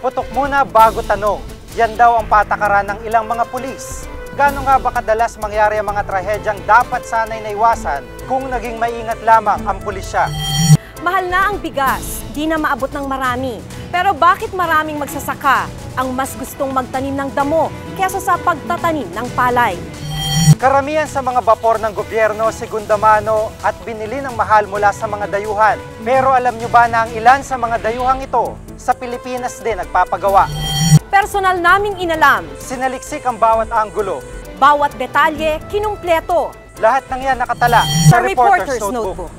Putok muna bago tanong. Yan daw ang patakaran ng ilang mga pulis. Gaano nga ba kadalas mangyari ang mga trahedyang dapat sana'y naiwasan kung naging maingat lamang ang pulisya? Mahal na ang bigas, di na maabot ng marami. Pero bakit maraming magsasaka ang mas gustong magtanim ng damo kaysa sa pagtatanim ng palay? Karamihan sa mga bapor ng gobyerno segunda mano at binili ng mahal mula sa mga dayuhan. Pero alam nyo ba na ang ilan sa mga dayuhang ito sa Pilipinas din nagpapagawa? Personal naming inalam. Sinaliksik ang bawat anggulo. Bawat detalye, kinumpleto. Lahat ng yan nakatala Sa Reporter's Notebook.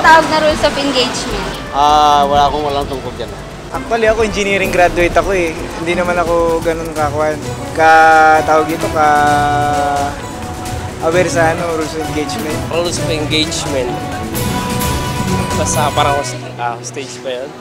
Tawag na rules of engagement. Walang tungkol dyan. Actually, ako engineering graduate ako eh. Hindi naman ako ganun tawag dito, aware sa rules of engagement. Rules of engagement. Basta parang stage pa yun.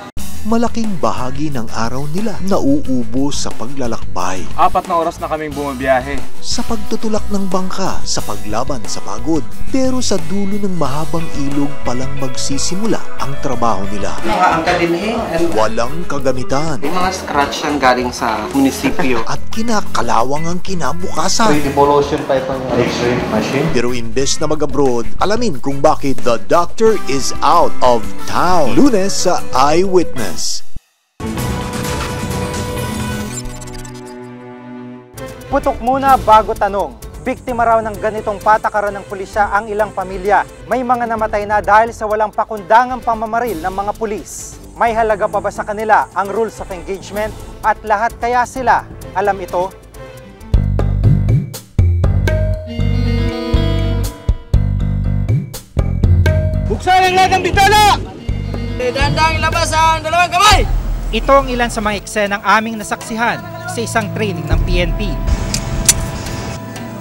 Malaking bahagi ng araw nila nauubos sa paglalakbay. 4 na oras na kaming bumabiyahe. Sa pagtutulak ng bangka, sa paglaban sa pagod. Pero sa dulo ng mahabang ilog palang magsisimula ang trabaho nila. Mga angkadinhin. Walang kagamitan. Yung mga scratch ang galing sa munisipyo. At kinakalawang ang kinabukasan. Demolition pa itong X-ray machine. Pero imbes na mag-abroad, alamin kung bakit the doctor is out of town. Lunes sa Eyewitness. Putok muna bago tanong. Biktima raw ng ganitong patakaran ng pulisya ang ilang pamilya. May mga namatay na dahil sa walang pakundangang pamamaril ng mga pulis. May halaga pa ba sa kanila ang rules of engagement at lahat kaya sila alam ito? Buksan ang lahat ng bintana! Dandang ilabas ang dalawang kamay! Ito ang ilan sa mga eksenang aming nasaksihan sa isang training ng PNP.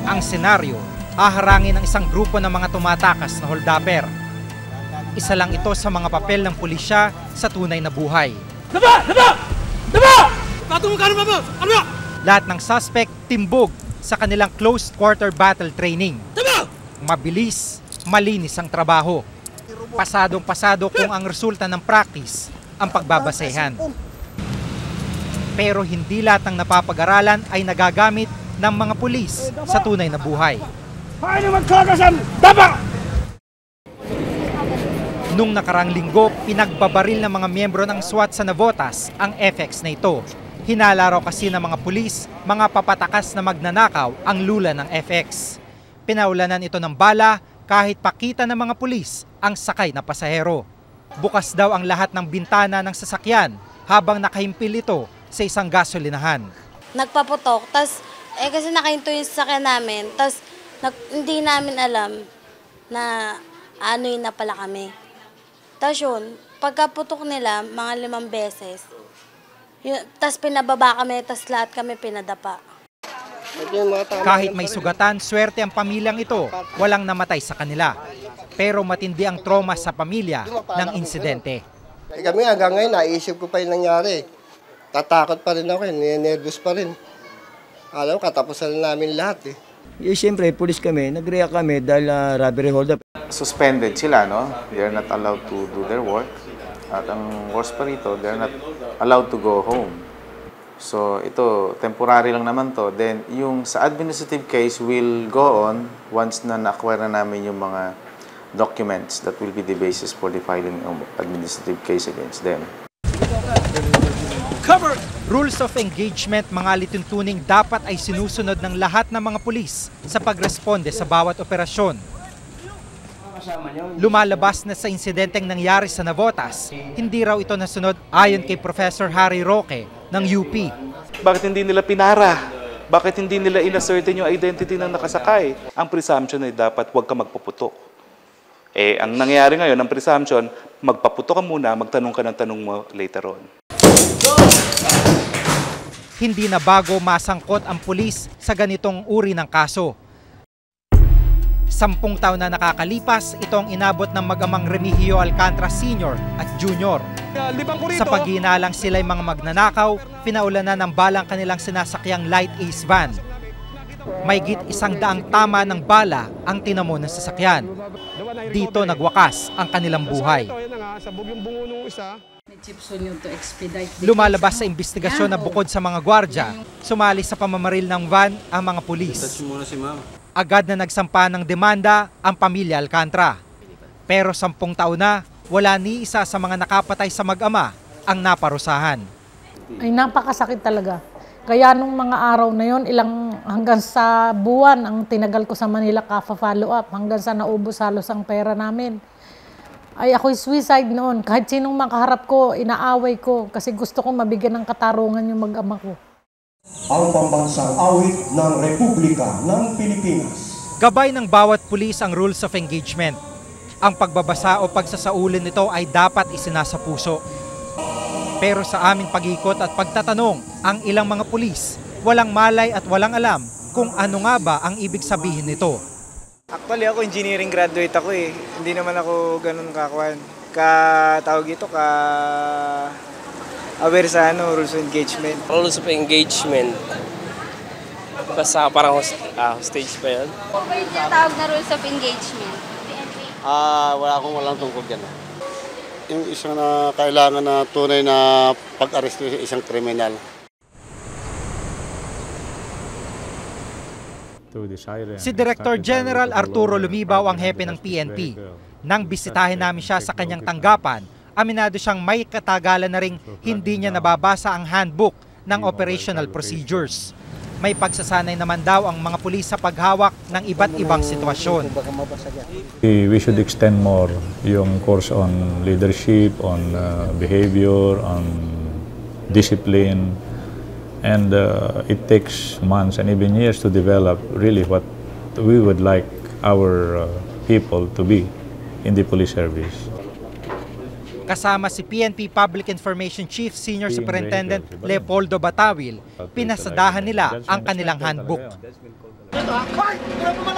Ang senaryo, haharangin ng isang grupo ng mga tumatakas na holdapper. Isa lang ito sa mga papel ng pulisya sa tunay na buhay. Daba! Daba! Daba! Patungo ka naman mo! Ano? Lahat ng suspect timbog sa kanilang close quarter battle training. Daba! Mabilis, malinis ang trabaho. Pasadong-pasado kung ang resulta ng practice ang pagbabasehan. Pero hindi lahat ng napapag-aralan ay nagagamit ng mga pulis sa tunay na buhay. Nung nakarang linggo, pinagbabaril ng mga miyembro ng SWAT sa Navotas ang FX na ito. Hinala raw kasi ng mga pulis, mga papatakas na magnanakaw ang lula ng FX. Pinaulanan ito ng bala kahit pakita ng mga pulis ang sakay na pasahero. Bukas daw ang lahat ng bintana ng sasakyan habang nakahimpil ito sa isang gasolinahan. Nagpaputok, tas kasi nakahinto yung sasakyan namin, tas hindi namin alam na ano yun na pala kami. Tas yun, pagkaputok nila, mga 5 beses, tas pinababa kami, tas lahat kami pinadapa. Kahit may sugatan, swerte ang pamilyang ito, walang namatay sa kanila. Pero matindi ang trauma sa pamilya ng insidente. Kami hanggang ngayon, naisip ko pa yung nangyari. Tatakot pa rin ako, nervous pa rin. Alam, katapusan namin lahat eh. Siyempre, pulis kami, nag-react kami dahil robbery hold-up. Suspended sila, no? They're not allowed to do their work. At ang worst pa rito, they're not allowed to go home. So, ito, temporary lang naman to. Then, yung sa administrative case will go on once na na-acquire na namin yung mga documents that will be the basis for the filing of administrative case against them. Cover! Rules of engagement, mga lituntuning dapat ay sinusunod ng lahat ng mga pulis sa pagresponde sa bawat operasyon. Lumalabas na sa insidenteng nangyari sa Navotas, hindi raw ito nasunod ayon kay Professor Harry Roque ng UP. Bakit hindi nila pinara? Bakit hindi nila in-ascertain yung identity ng nakasakay? Ang presumption ay dapat huwag ka magpaputok. Ang nangyayari ngayon, ang presumption, magpaputok ka muna, magtanong ka ng tanong mo later on. hindi na bago masangkot ang pulis sa ganitong uri ng kaso. 10 taon na nakakalipas, ito ang inabot ng mag-amang Remigio Alcantara Sr. at Jr. Sa paghihinalang sila'y mga magnanakaw, pinaulanan ng balang kanilang sinasakyang Light Ace van. Mahigit 100 tama ng bala ang tinamo ng sasakyan. Dito nagwakas ang kanilang buhay. Lumalabas sa investigasyon na bukod sa mga gwardya, sumali sa pamamaril ng van ang mga pulis. Agad na nagsampa ng demanda ang pamilya Alcantara. Pero 10 taon na, wala ni isa sa mga nakapatay sa mag-ama ang naparusahan. Ay napakasakit talaga. Kaya nung mga araw na yon, hanggang sa buwan ang tinagal ko sa Manila ka-follow up, hanggang sa naubos halos ang pera namin. Ay ako'y suicide noon. Kahit sinong makaharap ko, inaaway ko kasi gusto ko mabigyan ng katarungan yung mag-ama ko. Ang pambansang awit ng Republika ng Pilipinas. Gabay ng bawat pulis ang rules of engagement. Ang pagbabasa o pagsasaulin nito ay dapat isinasapuso. Pero sa aming pag-ikot at pagtatanong, ang ilang mga pulis, walang malay at walang alam kung ano nga ba ang ibig sabihin nito. Actually ako engineering graduate ako eh. Hindi naman ako ganun aware sa rules of engagement. Rules of engagement. Basta parang hostage pa yun. Ano ba yung tinatawag na rules of engagement? Walang tungkol dyan. Yung isang na kailangan na tunay na pag-aresto sa isang kriminal. Si Director General Arturo Lumibaw ang hepe ng PNP. Nang bisitahin namin siya sa kanyang tanggapan, aminado siyang may katagalan na ring hindi niya nababasa ang handbook ng operational procedures. May pagsasanay naman daw ang mga pulis sa paghawak ng iba't ibang sitwasyon. We should extend more yung course on leadership, on behavior, on discipline. And it takes months and even years to develop really what we would like our people to be in the police service. Kasama si PNP Public Information Chief Senior Superintendent Leopoldo Batawil, pinasadahan nila ang kanilang handbook.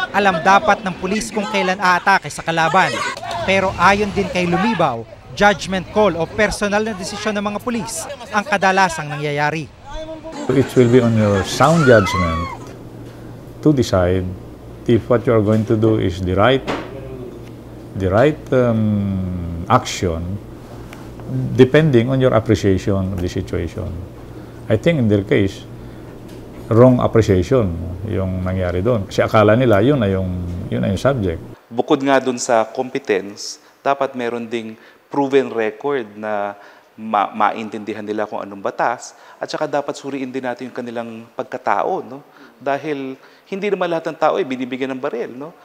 Alam dapat ng pulis kung kailan aatake sa kalaban. Pero ayon din kay Lumibaw, judgment call o personal na desisyon ng mga pulis ang kadalasang nangyayari. It will be on your sound judgment to decide if what you are going to do is the right action depending on your appreciation of the situation. I think in their case, wrong appreciation yung nangyari doon. Kasi akala nila yun na yung subject. Bukod nga doon sa competence, dapat meron ding proven record na maintindihan nila kung anong batas at saka dapat suriin din natin yung kanilang pagkatao, no? Dahil hindi naman lahat ng tao ay binibigyan ng baril, no?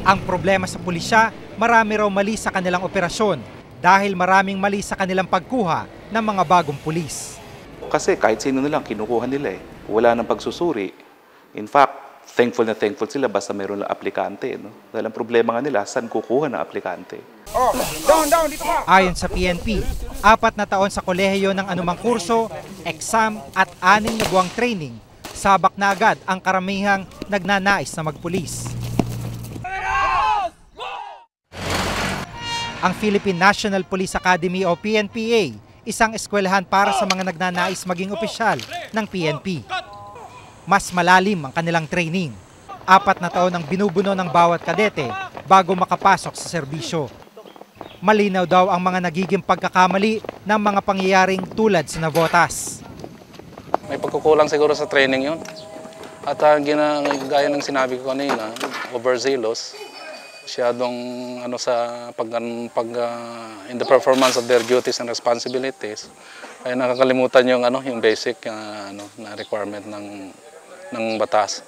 Ang problema sa pulisya, marami raw mali sa kanilang operasyon dahil maraming mali sa kanilang pagkuha ng mga bagong pulis. Kasi kahit sino nilang kinukuha nila eh. Wala nang pagsusuri. In fact, thankful sila basta mayroon lang aplikante, no? Dahil ang problema nga nila, saan kukuha ng aplikante? Ayon sa PNP, 4 na taon sa kolehiyo ng anumang kurso, exam at 6 na buwang training, sabak na agad ang karamihang nagnanais na magpulis. Ang Philippine National Police Academy o PNPA, isang eskwelahan para sa mga nagnanais maging opisyal ng PNP. Mas malalim ang kanilang training. 4 na taon ang binubuno ng bawat kadete bago makapasok sa serbisyo. Malinaw daw ang mga nagiging pagkakamali ng mga pangyayaring tulad sa Navotas. May pagkukulang siguro sa training yun. At gaya ng sinabi ko kanina, overzealous. Masyadong in the performance of their duties and responsibilities. Ay nakakalimutan yung basic na requirement ng batas.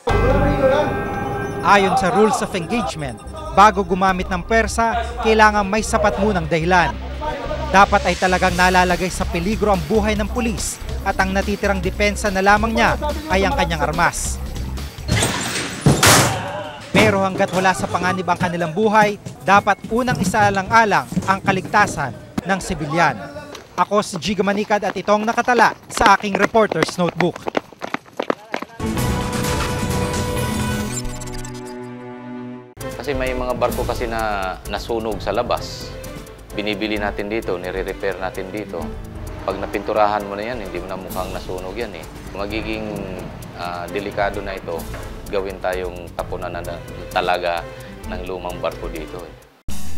Ayon sa rules of engagement, bago gumamit ng pwersa, kailangan may sapat munang dahilan. Dapat ay talagang nalalagay sa peligro ang buhay ng pulis at ang natitirang depensa na lamang niya ay ang kanyang armas. Pero hanggat wala sa panganib ang kanilang buhay, dapat unang isaalang-alang ang kaligtasan ng sibilyan. Ako si Giga Manikad at itong nakatala sa aking reporter's notebook. Kasi may mga barko kasi na nasunog sa labas. Binibili natin dito, nire-repair natin dito. Pag napinturahan mo na yan, hindi mo na mukhang nasunog yan eh. Magiging delikado na ito, gawin tayong tapunan na talaga ng lumang barko dito eh.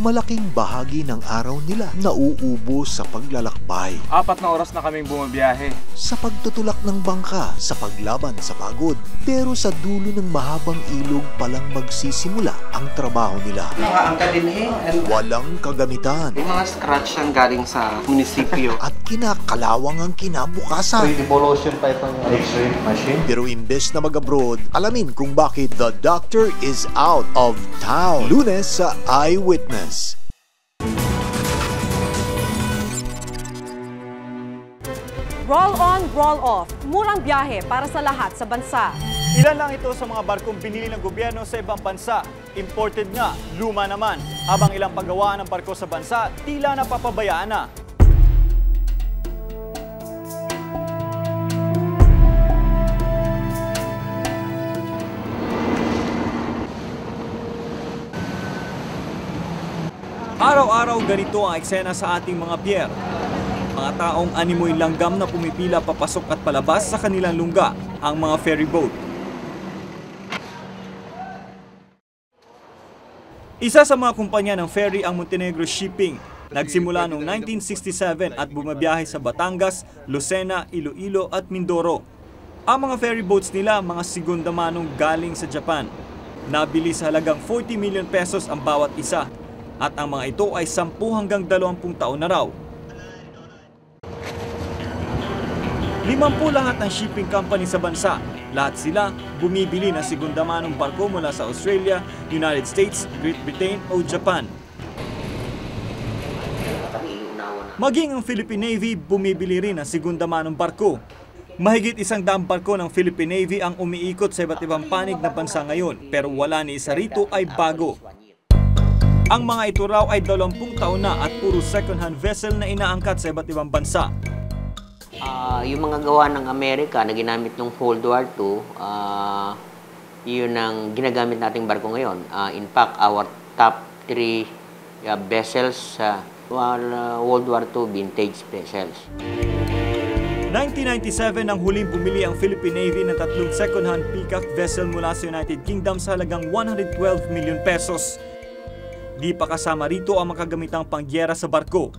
Malaking bahagi ng araw nila nauubos sa paglalakbay. 4 na oras na kaming bumabiyahe. Sa pagtutulak ng bangka sa paglaban sa pagod. Pero sa dulo ng mahabang ilog palang magsisimula ang trabaho nila. Mga angka din Walang kagamitan. May mga scratch yan galing sa munisipyo. At kinakalawang ang kinabukasan. Evolution pa itong X-ray machine. Pero imbes na mag-abroad, alamin kung bakit the doctor is out of town. Lunes sa Eyewitness. Roll on, roll off. Murang biyahe para sa lahat sa bansa. Ilan lang ito sa mga barkong binili ng gobyerno sa ibang bansa. Imported nga, luma naman. Habang ilang paggawaan ng barko sa bansa, tila napapabayaan na. Araw-araw ganito ang eksena sa ating mga pier. Mga taong animoy langgam na pumipila papasok at palabas sa kanilang lungga, ang mga ferry boat. Isa sa mga kumpanya ng ferry ang Montenegro Shipping. Nagsimula noong 1967 at bumabiyahe sa Batangas, Lucena, Iloilo at Mindoro. Ang mga ferry boats nila mga segunda manong galing sa Japan. Nabili sa halagang 40 million pesos ang bawat isa. At ang mga ito ay 10 hanggang 20 taon na raw. 50 lahat ng shipping company sa bansa. Lahat sila bumibili ng segunda manong barko mula sa Australia, United States, Great Britain o Japan. Maging ang Philippine Navy bumibili rin ng segunda manong barko. Mahigit 100 barko ng Philippine Navy ang umiikot sa iba't ibang panig ng bansa ngayon, pero wala ni isa rito ay bago. Ang mga ito raw ay 20 taon na at puro second-hand vessel na inaangkat sa iba't ibang bansa. Yung mga gawa ng Amerika na ginamit ng World War II, yun ang ginagamit nating barko ngayon. In fact, our top 3 vessels sa World War II vintage vessels. 1997 nang huling bumili ang Philippine Navy ng 3 second-hand Peacock vessel mula sa United Kingdom sa halagang 112 million pesos. Di pa kasama rito ang makagamitang pangyera sa barko.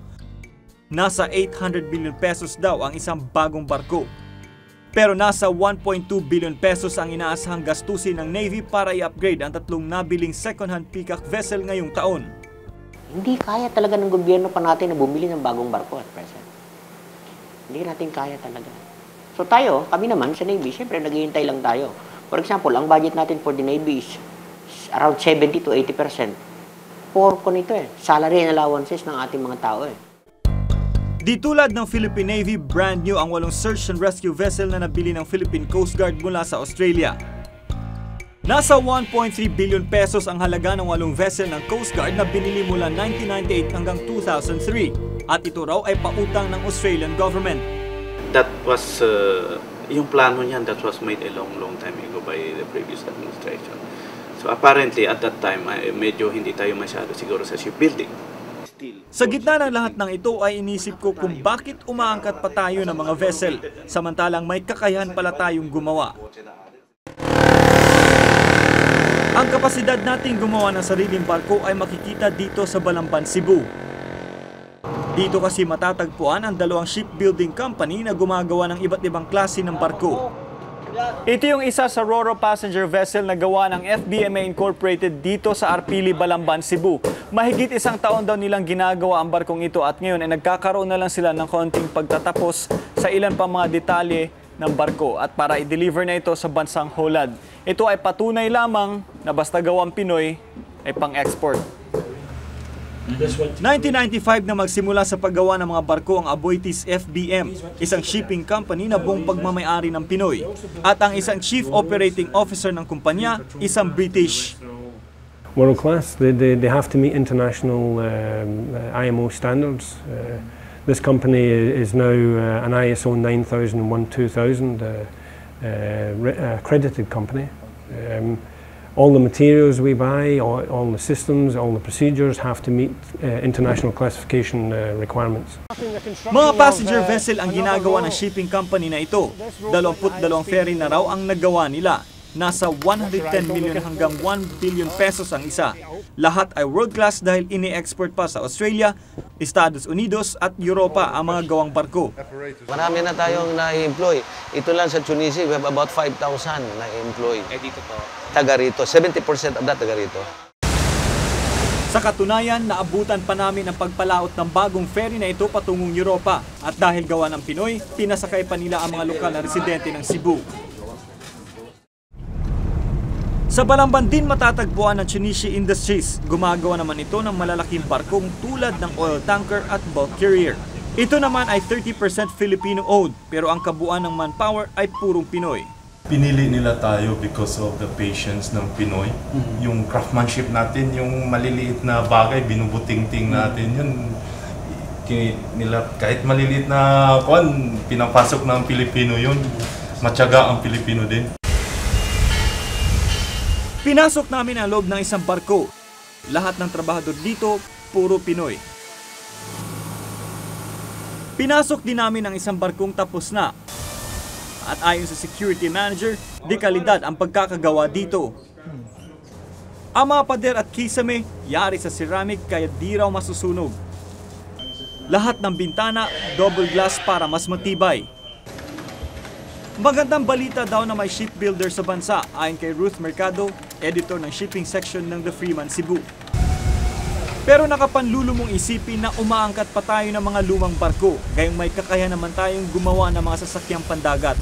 Nasa 800 billion pesos daw ang isang bagong barko. Pero nasa 1.2 billion pesos ang inaasahang gastusin ng Navy para i-upgrade ang 3 nabiling second-hand Peacock vessel ngayong taon. Hindi kaya talaga ng gobyerno pa natin na bumili ng bagong barko at present. Hindi natin kaya talaga. So tayo, kami naman sa Navy, siyempre naghihintay lang tayo. For example, ang budget natin for the Navy is around 70 to 80%. Porko nito salary and allowances ng ating mga tao Di tulad ng Philippine Navy, brand new ang 8 search and rescue vessel na nabili ng Philippine Coast Guard mula sa Australia. Nasa 1.3 billion pesos ang halaga ng 8 vessel ng Coast Guard na binili mula 1998 hanggang 2003 at ito raw ay pautang ng Australian government. That was, yung plano niyan, that was made a long time ago by the previous administration. So apparently at that time, medyo hindi tayo masyado siguro sa shipbuilding. Sa gitna ng lahat ng ito ay inisip ko kung bakit umaangkat pa tayo ng mga vessel, samantalang may kakayahan pala tayong gumawa. Ang kapasidad nating gumawa ng sariling barko ay makikita dito sa Balamban, Cebu. Dito kasi matatagpuan ang 2 shipbuilding company na gumagawa ng iba't ibang klase ng barko. Ito yung isa sa Roro passenger vessel na gawa ng FBMA Incorporated dito sa Arpili, Balamban, Cebu. Mahigit 1 taon daw nilang ginagawa ang barkong ito at ngayon ay nagkakaroon na lang sila ng konting pagtatapos sa ilan pa mga detalye ng barko at para i-deliver na ito sa bansang Holland. Ito ay patunay lamang na basta gawang Pinoy ay pang-export. 1995 na magsimula sa paggawa ng mga barko ang Aboitiz FBM, isang shipping company na buong pagmamayari ng Pinoy. At ang isang chief operating officer ng kumpanya, isang British. World class, they have to meet international IMO standards. This company is now an ISO 9001-2000 accredited company. All the materials we buy, all the systems, all the procedures have to meet international classification requirements. Mga passenger vessel ang ginagawa ng shipping company na ito. 22 ferry na raw ang nagawa nila. Nasa 110 million hanggang 1 billion pesos ang isa. Lahat ay world class dahil ini-export pa sa Australia, Estados Unidos at Europa ang mga gawang barko. Marami na tayong na-employ. Ito lang sa Tunisia, we have about 5,000 na-employ. Dito po? Taga rito. 70% of that taga rito. Sa katunayan, naabutan pa namin ang pagpalaot ng bagong ferry na ito patungong Europa. At dahil gawa ng Pinoy, pinasakay pa nila ang mga lokal na residente ng Cebu. Sa Balamban din matatagpuan ng Chunichi Industries. Gumagawa naman ito ng malalaking barkong tulad ng oil tanker at bulk carrier. Ito naman ay 30% Filipino-owned, pero ang kabuuan ng manpower ay purong Pinoy. Pinili nila tayo because of the patience ng Pinoy. Yung craftsmanship natin, yung maliliit na bagay, binubuting-ting natin yun. Nila, kahit maliliit na kuwan, pinapasok ng Pilipino yun. Matyaga ang Pilipino din. Pinasok namin ang loob ng isang barko. Lahat ng trabahador dito, puro Pinoy. Pinasok din namin ang isang barkong tapos na. At ayon sa security manager, de kalidad ang pagkakagawa dito. Ang mga pader at kisame, yari sa ceramic kaya di raw masusunog. Lahat ng bintana, double glass para mas matibay. Magandang balita daw na may shipbuilder sa bansa ayon kay Ruth Mercado, editor ng shipping section ng The Freeman Cebu. Pero nakapanlulo mong isipin na umaangkat pa tayo ng mga lumang barko, gayong may kakayahan naman tayong gumawa ng mga sasakyang pandagat.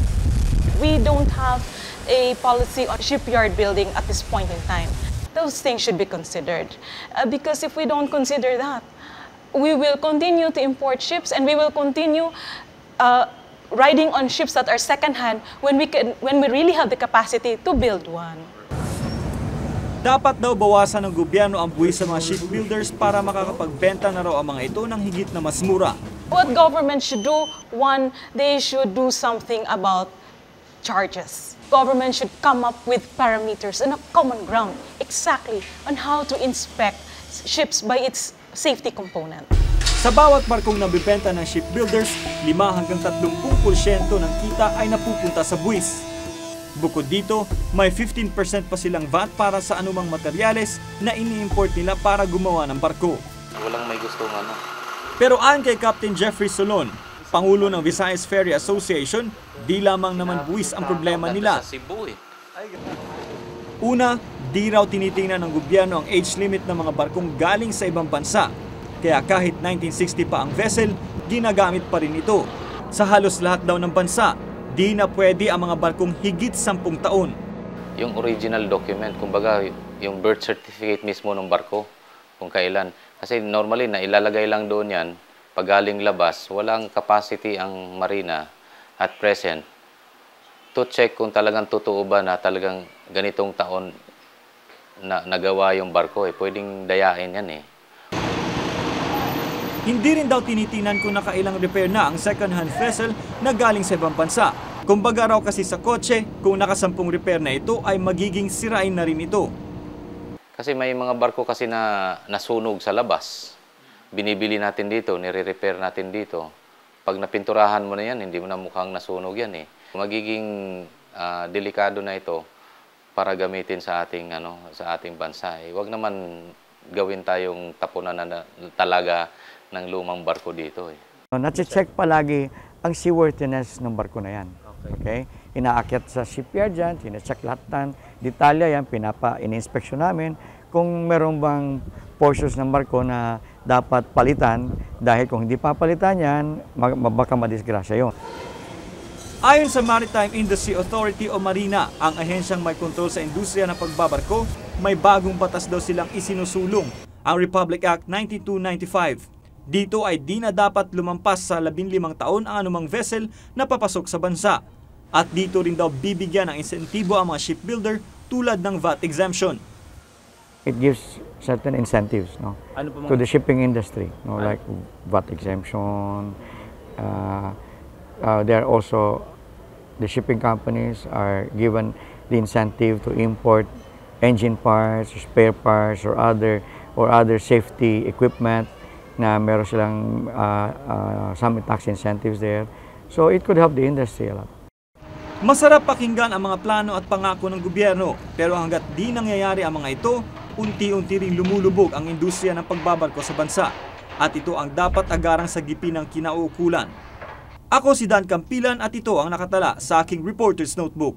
We don't have a policy on shipyard building at this point in time. Those things should be considered. Because if we don't consider that, we will continue to import ships and we will continue riding on ships that are second-hand when we really have the capacity to build one. Dapat daw bawasan ng gobyerno ang buwis sa mga shipbuilders para makakapagbenta na raw ang mga ito ng higit na mas mura. What government should do, one, they should do something about charges. Government should come up with parameters and a common ground exactly on how to inspect ships by its safety component. Sa bawat barkong nabibenta ng shipbuilders, 5 hanggang 30% ng kita ay napupunta sa buwis. Bukod dito, may 15% pa silang VAT para sa anumang materyales na ini-import nila para gumawa ng barko. Walang may gustong ano. Pero ayon kay Captain Jeffrey Solon, Pangulo ng Visayas Ferry Association, di lamang naman buwis ang problema nila. Una, di raw tinitingnan ng gobyerno ang age limit ng mga barkong galing sa ibang bansa. Kaya kahit 1960 pa ang vessel, ginagamit pa rin ito. Sa halos lahat daw ng bansa, di na pwede ang mga barkong higit 10 taon. Yung original document, kumbaga yung birth certificate mismo ng barko, kung kailan. Kasi normally na ilalagay lang doon yan, pag galing labas, walang capacity ang marina at present to check kung talagang totoo ba na talagang ganitong taon na nagawa yung barko. Pwedeng dayain yan eh. Hindi rin daw tinitinan kung nakailang repair na ang second-hand vessel na galing sa ibang bansa. Kumbaga raw kasi sa kotse, kung nakasampung repair na ito ay magiging sirain na rin ito. Kasi may mga barko kasi na nasunog sa labas. Binibili natin dito, nire-repair natin dito. Pag napinturahan mo na yan, hindi mo na mukhang nasunog yan eh. Magiging delikado na ito para gamitin sa ating bansa. Huwag naman gawin tayong tapunan na talaga ng lumang barko dito. Nache-check palagi ang seaworthiness ng barko na yan. Okay? Inaakyat sa shipyard yan, tine-check lahat ng detalya yan, ini-inspection namin kung meron bang portions ng barko na dapat palitan dahil kung hindi papalitan yan, baka madisgrasya yun. Ayon sa Maritime Industry Authority o Marina, ang ahensyang may kontrol sa industriya ng pagbabarko, may bagong batas daw silang isinusulong, ang Republic Act 9295. Dito ay di na dapat lumampas sa 15 taon ang anumang vessel na papasok sa bansa. At dito rin daw bibigyan ng insentibo ang mga shipbuilder tulad ng VAT exemption. it gives certain incentives, no, Ano po mga- to the shipping industry, no, Ano? like VAT exemption. There are also the shipping companies are given the incentive to import engine parts, spare parts, or other safety equipment na meron silang some tax incentives there. So it could help the industry a lot. Masarap pakinggan ang mga plano at pangako ng gobyerno, pero hangga't di nangyayari ang mga ito, unti-unti ring lumulubog ang industriya ng pagbabarko sa bansa. At ito ang dapat agarang sagipin ng kinauukulan. Ako si Dan Campilan at ito ang nakatala sa aking Reporter's Notebook.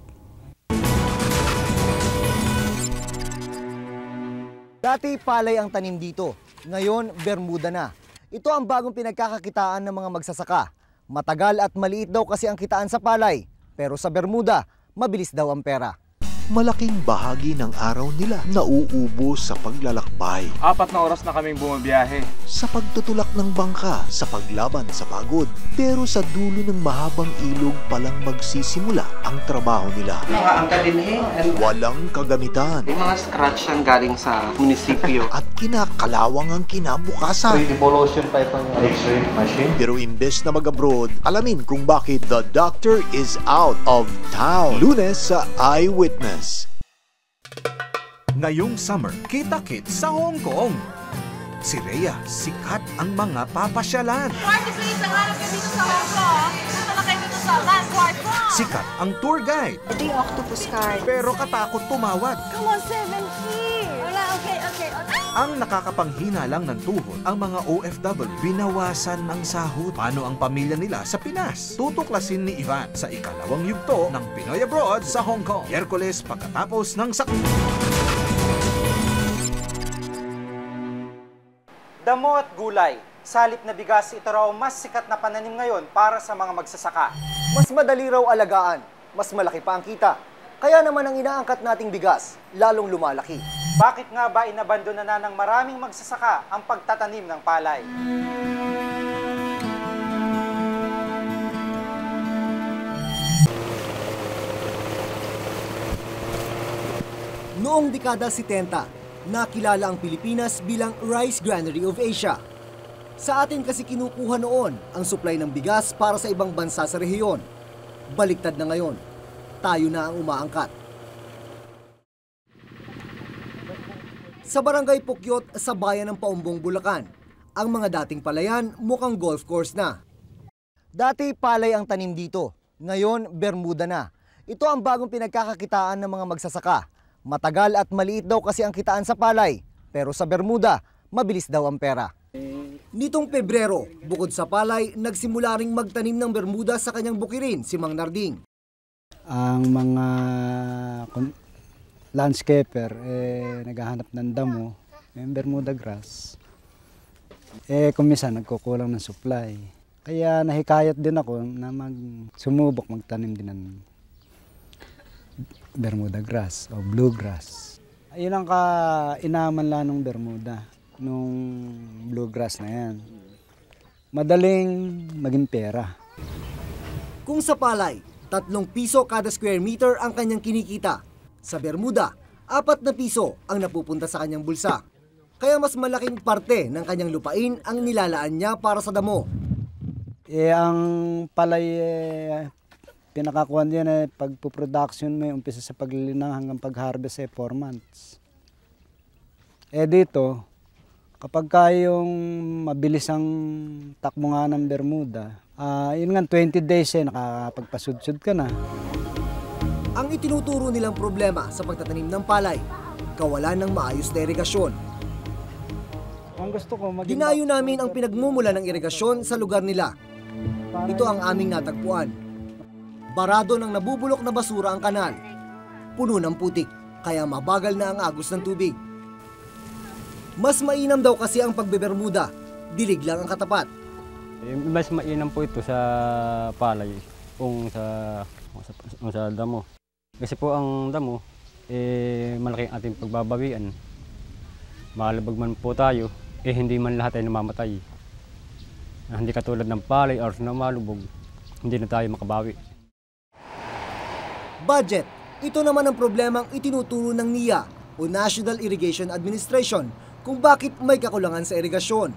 Dati palay ang tanim dito, ngayon Bermuda na. Ito ang bagong pinagkakakitaan ng mga magsasaka. Matagal at maliit daw kasi ang kitaan sa palay, pero sa Bermuda, mabilis daw ang pera. Malaking bahagi ng araw nila nauubos sa paglalakbay. 4 na oras na kaming bumabiyahe. Sa pagtutulak ng bangka sa paglaban sa pagod. Pero sa dulo ng mahabang ilog palang magsisimula ang trabaho nila. Mga angkalin Walang kagamitan. Yung mga scratch ang galing sa munisipyo. At kinakalawang ang kinabukasan. So, evolution pa itong X-ray machine. Pero imbes na mag-abroad, alamin kung bakit the doctor is out of town. Lunes sa Eyewitness. Ngayong summer, kita-kits sa Hong Kong. Si Rhea, sikat ang mga papasyalan. Party please, nangarap ka dito sa Hong Kong. Punta na kayo dito sa Landmark Mall. Sikat ang tour guide. Ito yung octopus card. Pero katakot tumawad. Come on, 7 here. Wala, okay. Ang nakakapanghina lang ng tuhod, ang mga OFW, binawasan ng sahod. Paano ang pamilya nila sa Pinas? Tutuklasin ni Ivan sa ikalawang yugto ng Pinoy Abroad sa Hong Kong. Miyerkules pagkatapos ng Damo at gulay. Sa halip na bigas, ito raw mas sikat na pananim ngayon para sa mga magsasaka. Mas madali raw alagaan, mas malaki pa ang kita. Kaya naman ang inaangkat nating bigas, lalong lumalaki. Bakit nga ba inabandona na ng maraming magsasaka ang pagtatanim ng palay? Noong dekada 70, nakilala ang Pilipinas bilang Rice Granary of Asia. Sa atin kasi kinukuha noon ang supply ng bigas para sa ibang bansa sa rehiyon. Baliktad na ngayon, tayo na ang umaangkat. Sa Barangay Pukyot sa bayan ng Paumbong, Bulacan, ang mga dating palayan mukhang golf course na. Dati palay ang tanim dito, ngayon Bermuda na. Ito ang bagong pinagkakakitaan ng mga magsasaka. Matagal at maliit daw kasi ang kitaan sa palay, pero sa Bermuda, mabilis daw ang pera. Nitong Pebrero, bukod sa palay, nagsimula ring magtanim ng Bermuda sa kanyang bukirin si Mang Narding. Ang mga landscaper naghahanap ng damo, yung Bermuda grass. Kung minsan nagkukulang ng supply. Kaya nahikayat din ako na sumubok magtanim din ng Bermuda grass o bluegrass. Ayun ang kainaman lang ng Bermuda, nung bluegrass na yan. Madaling maging pera. Kung sa palay, 3 piso kada square meter ang kanyang kinikita. Sa Bermuda, 4 na piso ang napupunta sa kanyang bulsa. Kaya mas malaking parte ng kanyang lupain ang nilalaan niya para sa damo. Ang palay, pinakakuha din pagpuproduction mo, umpisa sa paglilinang hanggang pag-harvest 4 months. Dito, kapag yung mabilis ang takbo nga ng Bermuda, yun nga 20 days nakapagpasudsud ka na. Ang itinuturo nilang problema sa pagtatanim ng palay, kawalan ng maayos na irigasyon. Ang gusto ko Dinayo namin ang pinagmumula ng irigasyon sa lugar nila. Ito ang aming natagpuan. Barado ng nabubulok na basura ang kanal. Puno ng putik, kaya mabagal na ang agos ng tubig. Mas mainam daw kasi ang pagbebermuda, dilig lang ang katapat. Mas mainam po ito sa palay kung sa damo. Kasi po ang damo, malaki ang ating pagbabawian. Makalabag man po tayo, hindi man lahat ay namamatay. Hindi katulad ng palay or na malubog, hindi na tayo makabawi. Budget. Ito naman ang problemang itinuturo ng NIA o National Irrigation Administration kung bakit may kakulangan sa irigasyon.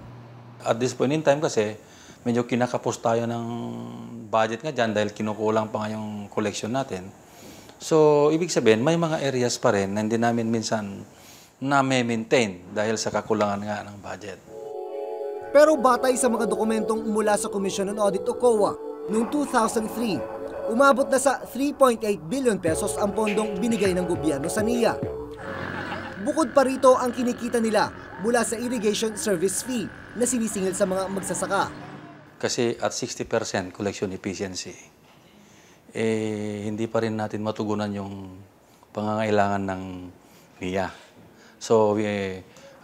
At this point in time kasi, medyo kinakapos tayo ng budget nga dyan dahil kinukulang pa nga yung collection natin. So, ibig sabihin, may mga areas pa rin na hindi namin minsan na-maintain dahil sa kakulangan nga ng budget. Pero batay sa mga dokumentong mula sa Commission on Audit o COA, noong 2003, umabot na sa 3.8 billion pesos ang pondong binigay ng gobyerno sa NIA. Bukod pa rito ang kinikita nila mula sa irrigation service fee na sinisingil sa mga magsasaka. Kasi at 60% collection efficiency, hindi pa rin natin matugunan yung pangangailangan ng NIA. So,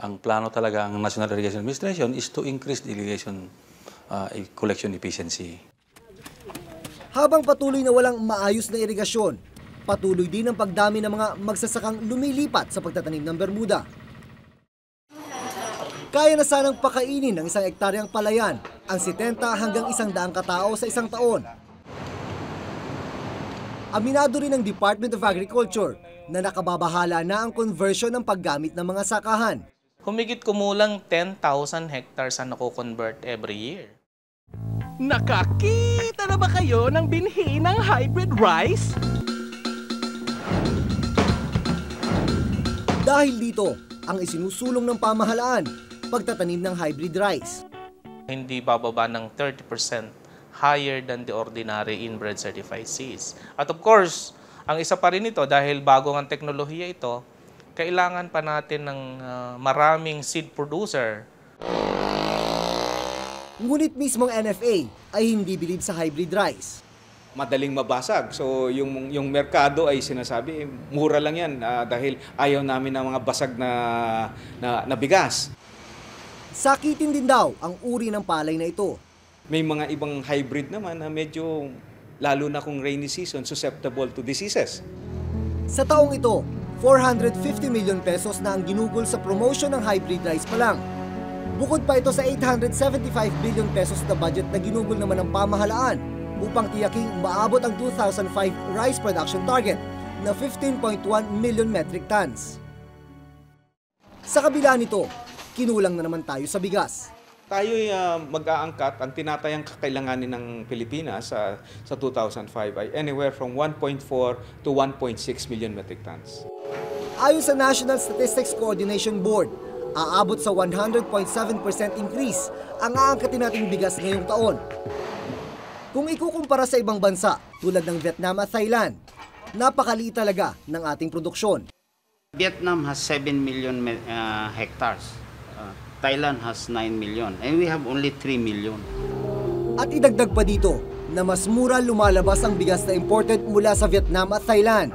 ang plano talaga ng National Irrigation Administration is to increase the irrigation collection efficiency. Habang patuloy na walang maayos na irigasyon, patuloy din ang pagdami ng mga magsasakang lumilipat sa pagtatanim ng bermuda. Kaya na sanang pakainin ng 1 hektaryang palayan ang 70 hanggang 100 katao sa isang taon. Aminado rin ng Department of Agriculture na nakababahala na ang conversion ng paggamit ng mga sakahan. Humigit kumulang 10,000 hectares ang nakoconvert every year. Nakakita na ba kayo ng binhi ng hybrid rice? Dahil dito, ang isinusulong ng pamahalaan, pagtatanim ng hybrid rice. Hindi bababa ng 30% higher than the ordinary inbred certified seeds. At of course, ang isa pa rin ito, dahil bago ang teknolohiya ito, kailangan pa natin ng maraming seed producer. Ngunit mismong NFA ay hindi bilib sa hybrid rice. Madaling mabasag. So yung merkado ay sinasabi, mura lang yan dahil ayaw namin ng mga basag na bigas. Sakitin din daw ang uri ng palay na ito. May mga ibang hybrid naman na medyo, lalo na kung rainy season, susceptible to diseases. Sa taong ito, 450 million pesos na ang ginugol sa promotion ng hybrid rice pa lang. Bukod pa ito sa 875 billion pesos na budget na ginugol naman ng pamahalaan upang tiyaking maabot ang 2005 rice production target na 15.1 million metric tons. Sa kabila nito, kinulang na naman tayo sa bigas. Tayo'y mag-aangkat, ang tinatayang kakailanganin ng Pilipinas sa 2005 ay anywhere from 1.4 to 1.6 million metric tons. Ayon sa National Statistics Coordination Board, aabot sa 100.7% increase ang aangkatin nating bigas ngayong taon. Kung ikukumpara sa ibang bansa tulad ng Vietnam at Thailand, napakaliit talaga ng ating produksyon. Vietnam has 7 million hectares. Thailand has 9 million and we have only 3 million. At idagdag pa dito na mas mura lumalabas ang bigas na imported mula sa Vietnam at Thailand.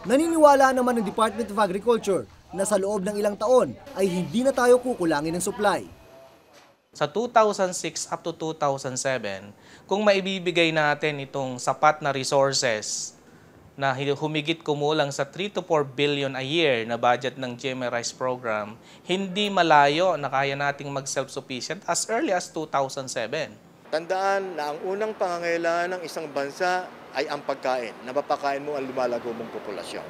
Naniniwala naman ng Department of Agriculture na sa loob ng ilang taon ay hindi na tayo kukulangin ng supply. Sa 2006 up to 2007, kung maibibigay natin itong sapat na resources na humigit kumulang sa 3 to 4 billion a year na budget ng GMA Rice Program, hindi malayo na kaya nating mag-self-sufficient as early as 2007. Tandaan na ang unang pangangailangan ng isang bansa ay ang pagkain. Napapakain mo ang lumalago mong populasyon.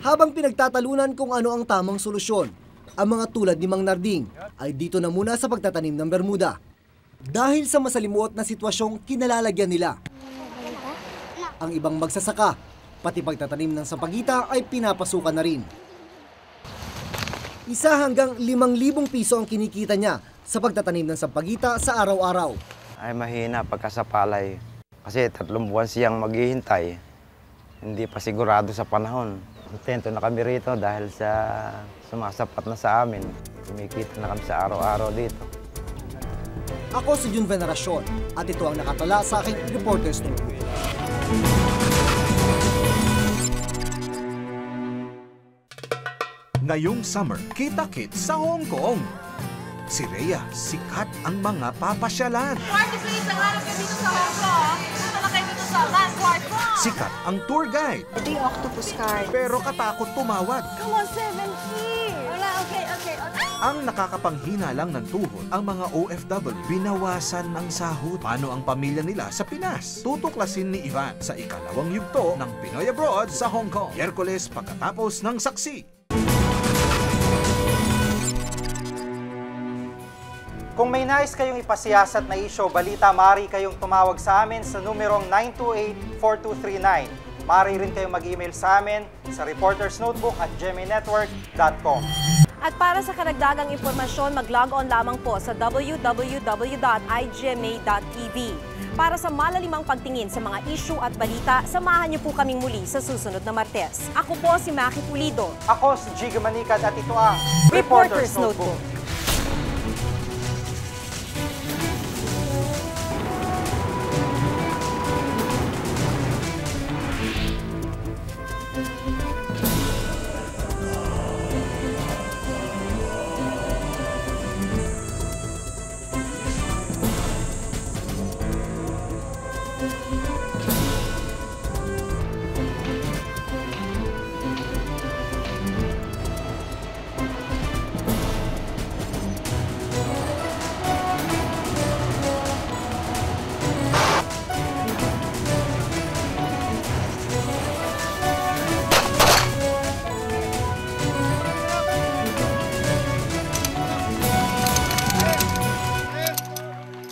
Habang pinagtatalunan kung ano ang tamang solusyon, ang mga tulad ni Mang Narding ay dito na muna sa pagtatanim ng bermuda. Dahil sa masalimuot na sitwasyong kinalalagyan nila. Ang ibang magsasaka, pati pagtatanim ng sampagita ay pinapasukan na rin. 1 hanggang 5,000 piso ang kinikita niya sa pagtatanim ng sampagita sa araw-araw. Ay mahina pagka sa palay. Kasi 3 buwan siyang maghihintay. Hindi pa sigurado sa panahon. Kontento na kami rito dahil sa sumasapat na sa amin. Kumikita na kami sa araw-araw dito. Ako si Jun Veneracion at ito ang nakatala sa aking Reporters Notebook. Ngayong summer, kita-kits sa Hong Kong. Si Rhea, sikat ang mga papasyalan. Party please, nangarap kayo dito sa Hong Kong. Punta na kayo dito sa Landmark Mall. Sikat ang tour guide. Ito yung octopus card. Pero katakot tumawag. Come on, 7 here. Wala, okay. Ang nakakapanghina lang ng tuhod, ang mga OFW binawasan ng sahod. Paano ang pamilya nila sa Pinas? Tutuklasin ni Ivan sa ikalawang yugto ng Pinoy Abroad sa Hong Kong. Miyerkules pagkatapos ng saksi. Kung may nais kayong ipasiyasat na isyo o balita, maaari kayong tumawag sa amin sa numerong 928-4239. Maaari rin kayong mag-email sa amin sa reportersnotebook@gmanetwork.com. At para sa karagdagang impormasyon, mag-log on lamang po sa www.igma.tv. Para sa malalimang pagtingin sa mga issue at balita, samahan niyo po kaming muli sa susunod na Martes. Ako po si Maki Pulido. Ako si Jiga Manicad at ito ang Reporter's Notebook. Thank you.